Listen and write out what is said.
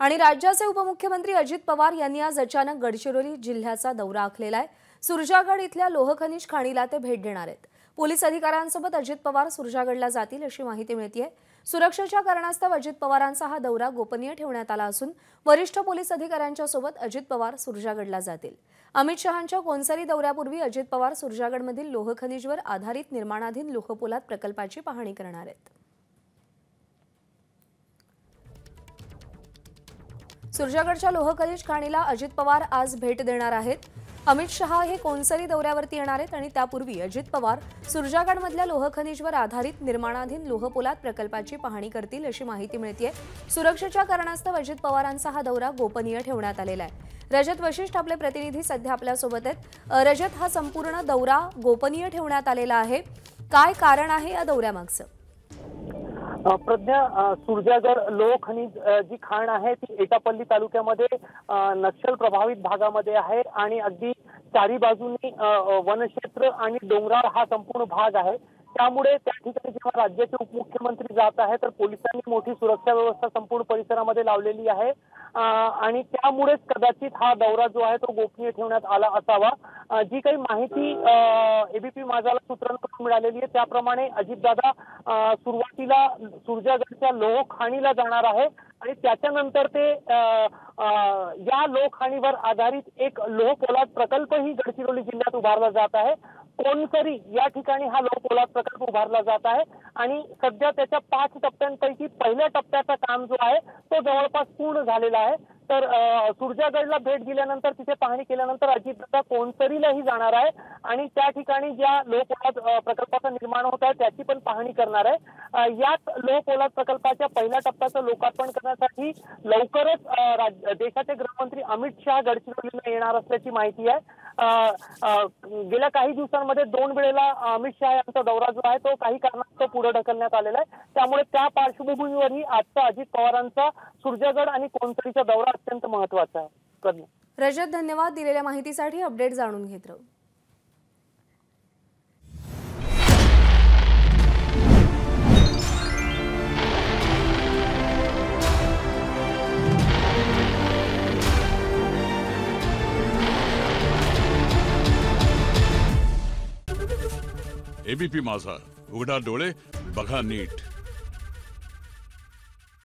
आणि राज्याचे उपमुख्यमंत्री अजित पवार यांनी आज अचानक गडचिरोली जिल्ह्याचा दौरा आखलेला आहे। सुरजागड इथल्या लोह खनिज खाणीला ते भेट देणार आहेत। पोलीस अधिकाऱ्यांसोबत अजित पवार सुरजागडला जातील अशी माहिती मिळतेय। सुरक्षेच्या कारणास्तव अजित पवारांचा हा दौरा गोपनीय ठेवण्यात आला असून वरिष्ठ पोलीस अधिकाऱ्यांच्या सोबत अजित पवार सुरजागडला जातील। अमित शहांच्या कोनसरी दौऱ्यापूर्वी अजित पवार सुरजागडमधील लोह खनिजवर आधारित निर्माणाधीन लोहपोलाद प्रकल्पाची पाहणी करणार आहेत। सुरजागडच्या लोह खनिज खाणीला अजित पवार आज भेट देणार आहेत। अमित शहा हे कोनसरी दौऱ्यावरती येणार आहेत आणि त्यापूर्वी अजित पवार सुरजागडमधल्या लोह खनिजवर आधारित निर्माणाधीन लोहपोलाद प्रकल्पाची पाहणी करतील अशी माहिती मिळतेय। सुरक्षेच्या कारणास्तव अजित पवारांचा हा दौरा गोपनीय ठेवण्यात आलेला आहे। रजत वशिष्ठ आपले प्रतिनिधी सध्या आपल्या सोबत आहेत। रजत, हा संपूर्ण दौरा गोपनीय ठेवण्यात आलेला आहे, काय कारण आहे या दौऱ्यामागचं? प्रज्ञा, सुरजागड लोह खनिज जी खाण आहे ती एटापल्ली तालुक्यामध्ये नक्षल प्रभावित भागामध्ये आहे आणि अगदी चारी बाजूनी वनक्षेत्र आणि डोंगराळ हा संपूर्ण भाग आहे। त्यामुळे त्या ठिकाणी जेव्हा राज्याचे उपमुख्यमंत्री जात आहे तर पोलिसांनी मोठी सुरक्षा व्यवस्था संपूर्ण परिसरामध्ये लावलेली आहे आणि त्यामुळेच कदाचित हा दौरा जो आहे तो गोपनीय ठेवण्यात आला असावा। जी काही माहिती एबीपी माझाला सूत्रांकडून मिळालेली आहे त्याप्रमाणे अजितदादा सुरुवातीला सुरजागडच्या लोह खाणीला जाणार आहे आणि त्याच्यानंतर ते या लोह खाणीवर आधारित एक लोहपोलाद प्रकल्पही गडचिरोली जिल्ह्यात उभारला जात आहे। कोनसरी या ठिकाणी हा लोहपोलाद प्रकल्प उभारला जात आहे आणि सध्या त्याच्या 5 टप्प्यांपैकी पहिल्या टप्प्याचं काम जो आहे तो जवळपास पूर्ण झालेला आहे। तर सुरजागडला भेट दिल्यानंतर तिथे पाहणी केल्यानंतर अजितदादा कोनसरीलाही जाणार आहे आणि त्या ठिकाणी ज्या लोहपोलाद प्रकल्पाचं निर्माण होत आहे त्याची पण पाहणी करणार आहे। याच लोहपोलाद प्रकल्पाच्या पहिल्या टप्प्याचं लोकार्पण करण्यासाठी लवकरच देशाचे गृहमंत्री अमित शहा गडचिरोलीला येणार असल्याची माहिती आहे। गेल्या काही दिवसांमध्ये 2 वेळेला अमित शहा यांचा दौरा जो आहे तो काही कारणास्तव पुढे ढकलण्यात आलेला आहे। त्यामुळे त्या पार्श्वभूमीवरही आजचा अजित पवारांचा सुरजागड आणि कोनसरीचा दौरा अत्यंत महत्त्वाचा आहे। रजत, धन्यवाद दिलेल्या माहितीसाठी। अपडेट जाणून घेत राहू। एबीपी माझा, उघडा डोळे बघा नीट।